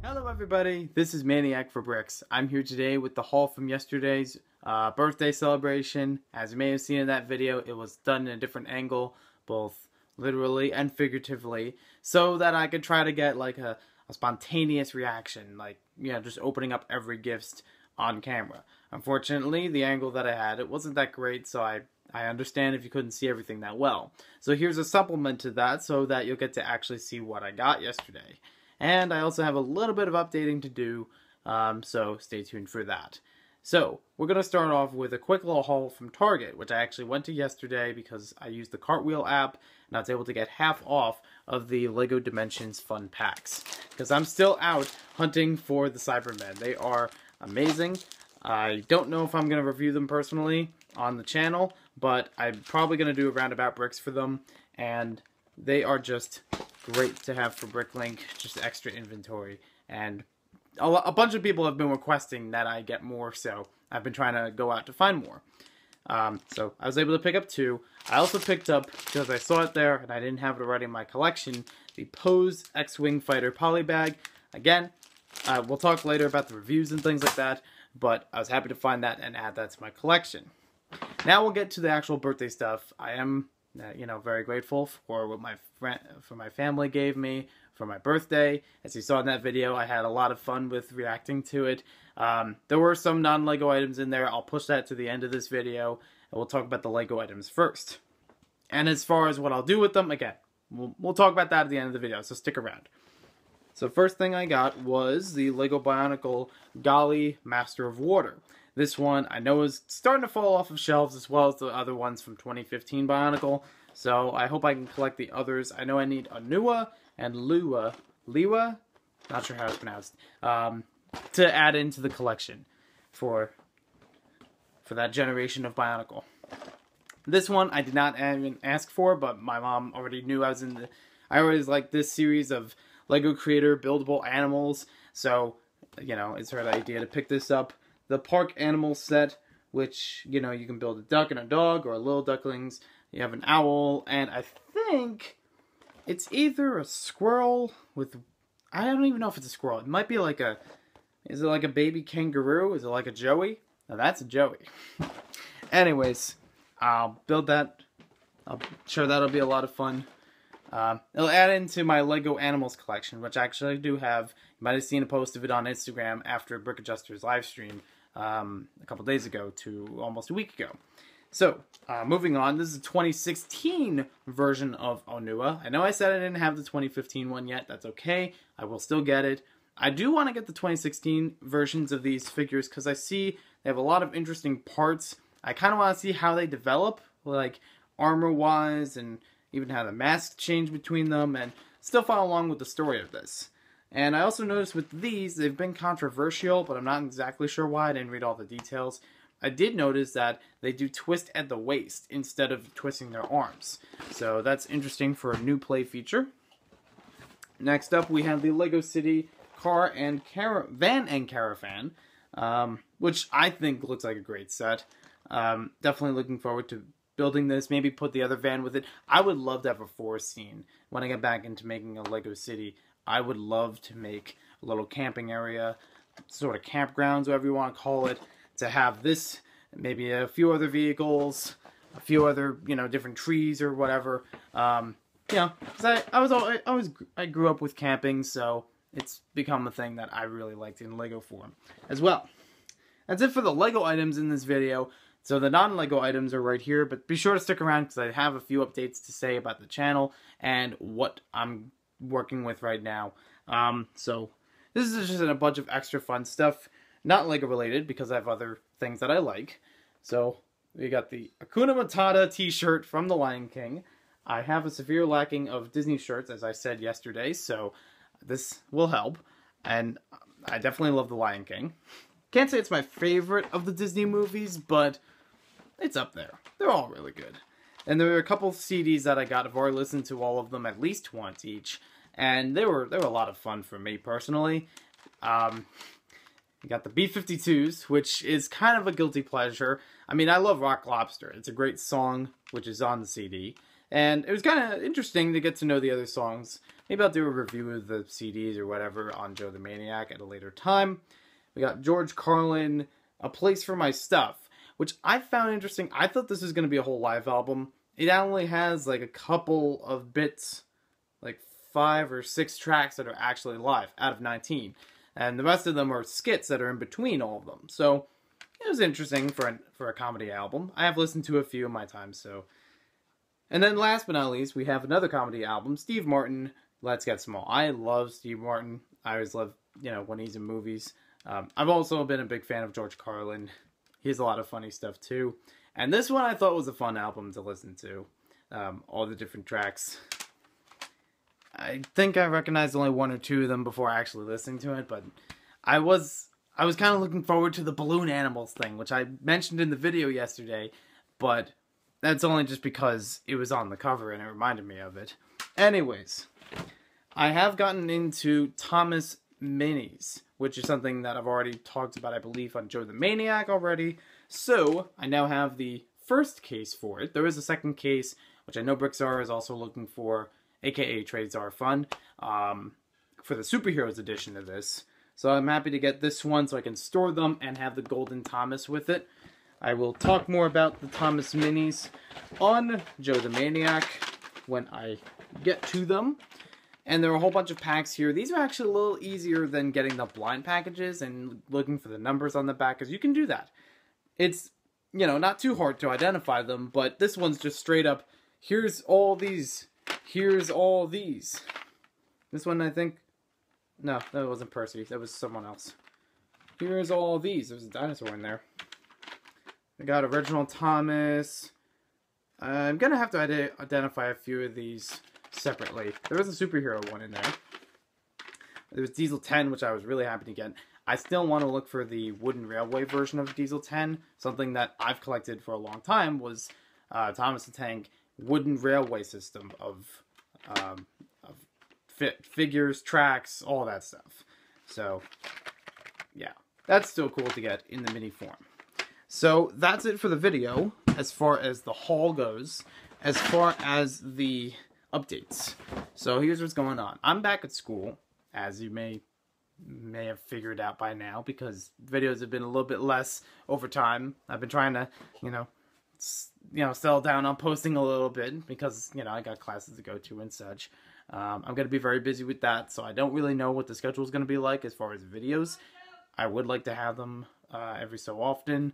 Hello everybody, this is Maniac for Bricks. I'm here today with the haul from yesterday's birthday celebration. As you may have seen in that video, it was done in a different angle, both literally and figuratively, so that I could try to get like a spontaneous reaction, like, you know, just opening up every gift on camera. Unfortunately, the angle that I had, it wasn't that great, so I understand if you couldn't see everything that well. So here's a supplement to that so that you'll get to actually see what I got yesterday. And I also have a little bit of updating to do, so stay tuned for that. So, we're going to start off with a quick little haul from Target, which I actually went to yesterday because I used the Cartwheel app, and I was able to get half off of the LEGO Dimensions Fun Packs. Because I'm still out hunting for the Cybermen. They are amazing. I don't know if I'm going to review them personally on the channel, but I'm probably going to do a roundabout bricks for them, and they are just great to have for Bricklink, just extra inventory, and a bunch of people have been requesting that I get more, so I've been trying to go out to find more. So I was able to pick up 2. I also picked up, because I saw it there and I didn't have it already in my collection, the Pose X-Wing Fighter Polybag. Again, we'll talk later about the reviews and things like that, but I was happy to find that and add that to my collection. Now we'll get to the actual birthday stuff. I am very grateful for what my family gave me for my birthday. As you saw in that video, I had a lot of fun with reacting to it. There were some non-LEGO items in there. I'll push that to the end of this video, and we'll talk about the LEGO items first. And as far as what I'll do with them, again, we'll talk about that at the end of the video, so stick around. So first thing I got was the LEGO Bionicle Gali Master of Water. This one I know is starting to fall off of shelves as well as the other ones from 2015 Bionicle. So I hope I can collect the others. I know I need Onua and Liwa, not sure how it's pronounced, to add into the collection for that generation of Bionicle. This one I did not even ask for, but my mom already knew I was in the... I always like this series of LEGO Creator buildable animals, so, you know, it's her idea to pick this up. The Park Animal set, which, you know, you can build a duck and a dog, or little ducklings. You have an owl, and I think it's either a squirrel with... I don't even know if it's a squirrel. It might be like a... Is it like a baby kangaroo? Is it like a Joey? No, that's a Joey. Anyways, I'll build that. I'm sure that'll be a lot of fun. It'll add into my LEGO Animals collection, which I actually do have. You might have seen a post of it on Instagram after Brick Adjuster's live stream a couple days ago to almost a week ago. So, moving on, this is a 2016 version of Onua. I know I said I didn't have the 2015 one yet. That's okay. I will still get it. I do want to get the 2016 versions of these figures because I see they have a lot of interesting parts. I kind of want to see how they develop, like armor-wise, and even how the masks change between them, and still follow along with the story of this. And I also noticed with these, they've been controversial, but I'm not exactly sure why. I didn't read all the details. I did notice that they do twist at the waist instead of twisting their arms. So that's interesting for a new play feature. Next up, we have the LEGO City Car and Van and Caravan, which I think looks like a great set. Definitely looking forward to building this, maybe put the other van with it. I would love to have a forest scene. When I get back into making a LEGO City, I would love to make a little camping area, sort of campgrounds, whatever you want to call it, to have this, maybe a few other vehicles, a few other, you know, different trees or whatever. You know, because I grew up with camping, so it's become a thing that I really liked in LEGO form as well. That's it for the LEGO items in this video. So the non-LEGO items are right here, but be sure to stick around because I have a few updates to say about the channel and what I'm working with right now. So this is just a bunch of extra fun stuff, not LEGO related because I have other things that I like. So we got the Hakuna Matata t-shirt from The Lion King. I have a severe lacking of Disney shirts, as I said yesterday, so this will help. And I definitely love The Lion King. Can't say it's my favorite of the Disney movies, but it's up there. They're all really good. And there were a couple CDs that I got. I've already listened to all of them at least once each, and they were a lot of fun for me personally. You got the B-52s, which is kind of a guilty pleasure. I mean, I love Rock Lobster. It's a great song, which is on the CD. And it was kind of interesting to get to know the other songs. Maybe I'll do a review of the CDs or whatever on Joe the Maniac at a later time. We got George Carlin, A Place for My Stuff, which I found interesting. I thought this was going to be a whole live album. It only has like a couple of bits, like 5 or 6 tracks that are actually live out of 19. And the rest of them are skits that are in between all of them. So it was interesting for a comedy album. I have listened to a few in my time, so. And then last but not least, we have another comedy album, Steve Martin, Let's Get Small. I love Steve Martin. I always love, when he's in movies. I've also been a big fan of George Carlin. He has a lot of funny stuff too. And this one I thought was a fun album to listen to. All the different tracks. I think I recognized only 1 or 2 of them before actually listening to it, but I was kind of looking forward to the balloon animals thing, which I mentioned in the video yesterday, but that's only just because it was on the cover and it reminded me of it. Anyways, I have gotten into Thomas Minis, which is something that I've already talked about, I believe, on Joe the Maniac already. So, I now have the first case for it. There is a second case, which I know Brickzar is also looking for, aka Tradezar Fun, for the Superheroes edition of this. So I'm happy to get this one so I can store them and have the Golden Thomas with it. I will talk more about the Thomas Minis on Joe the Maniac when I get to them. And there are a whole bunch of packs here. These are actually a little easier than getting the blind packages and looking for the numbers on the back, because you can do that. It's, not too hard to identify them, but this one's just straight up, here's all these, here's all these. This one, I think, no, that wasn't Percy, that was someone else. Here's all these, there's a dinosaur in there. I got Original Thomas. I'm going to have to identify a few of these separately. There was a superhero one in there. There was Diesel 10, which I was really happy to get. I still want to look for the wooden railway version of Diesel 10. Something that I've collected for a long time was Thomas the Tank wooden railway system of figures, tracks, all that stuff. So, yeah. That's still cool to get in the mini form. So, that's it for the video, as far as the haul goes. As far as the updates. So, here's what's going on. I'm back at school, as you may have figured out by now, because videos have been a little bit less over time. I've been trying to, settle down on posting a little bit, because, I got classes to go to and such. I'm going to be very busy with that, so I don't really know what the schedule is going to be like as far as videos. I would like to have them every so often,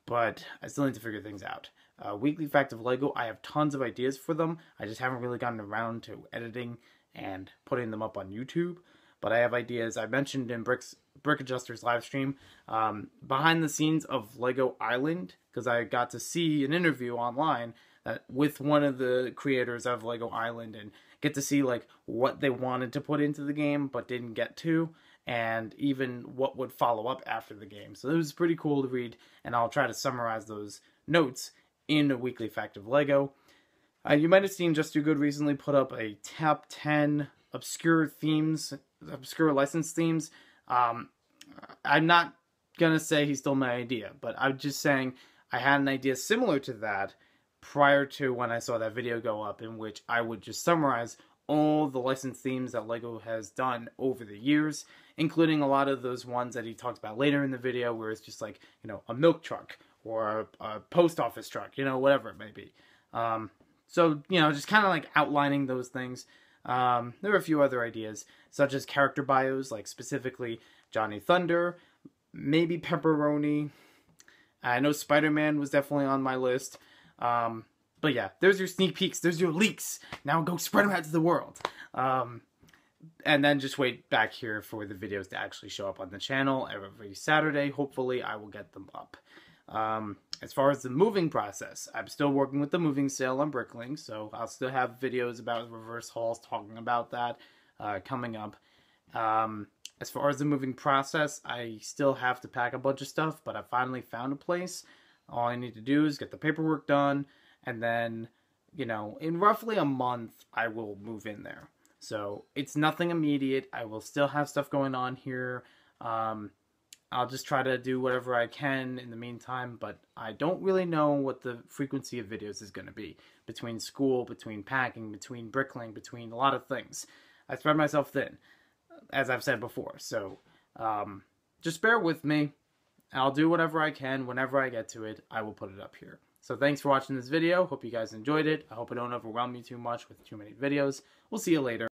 but I still need to figure things out. Weekly Fact of Lego, I have tons of ideas for them. I just haven't really gotten around to editing and putting them up on YouTube. But I have ideas. I mentioned in Brick Adjuster's live stream, behind the scenes of Lego Island, because I got to see an interview online with one of the creators of Lego Island, and get to see like what they wanted to put into the game but didn't get to, and even what would follow up after the game. So it was pretty cool to read, and I'll try to summarize those notes in a Weekly Fact of Lego. You might have seen Just Too Good recently put up a top 10 obscure licensed themes. I'm not gonna say he stole my idea, but I'm just saying I had an idea similar to that prior to when I saw that video go up, in which I would just summarize all the licensed themes that Lego has done over the years, including a lot of those ones that he talked about later in the video, where it's just like, a milk truck, or a post office truck, whatever it may be. So, just kind of like outlining those things. There are a few other ideas, such as character bios, like specifically Johnny Thunder, maybe Pepperoni. I know Spider-Man was definitely on my list. But yeah, there's your sneak peeks, there's your leaks. Now go spread them out to the world. And then just wait back here for the videos to actually show up on the channel every Saturday. Hopefully I will get them up. As far as the moving process, I'm still working with the moving sale on Bricklink, so I'll still have videos about reverse hauls talking about that coming up. As far as the moving process, I still have to pack a bunch of stuff, but I finally found a place. All I need to do is get the paperwork done, and then, in roughly a month, I will move in there. So it's nothing immediate. I will still have stuff going on here. I'll just try to do whatever I can in the meantime, but I don't really know what the frequency of videos is going to be. Between school, between packing, between bricklaying, between a lot of things. I spread myself thin, as I've said before, so just bear with me. I'll do whatever I can. Whenever I get to it, I will put it up here. So thanks for watching this video. Hope you guys enjoyed it. I hope I don't overwhelm you too much with too many videos. We'll see you later.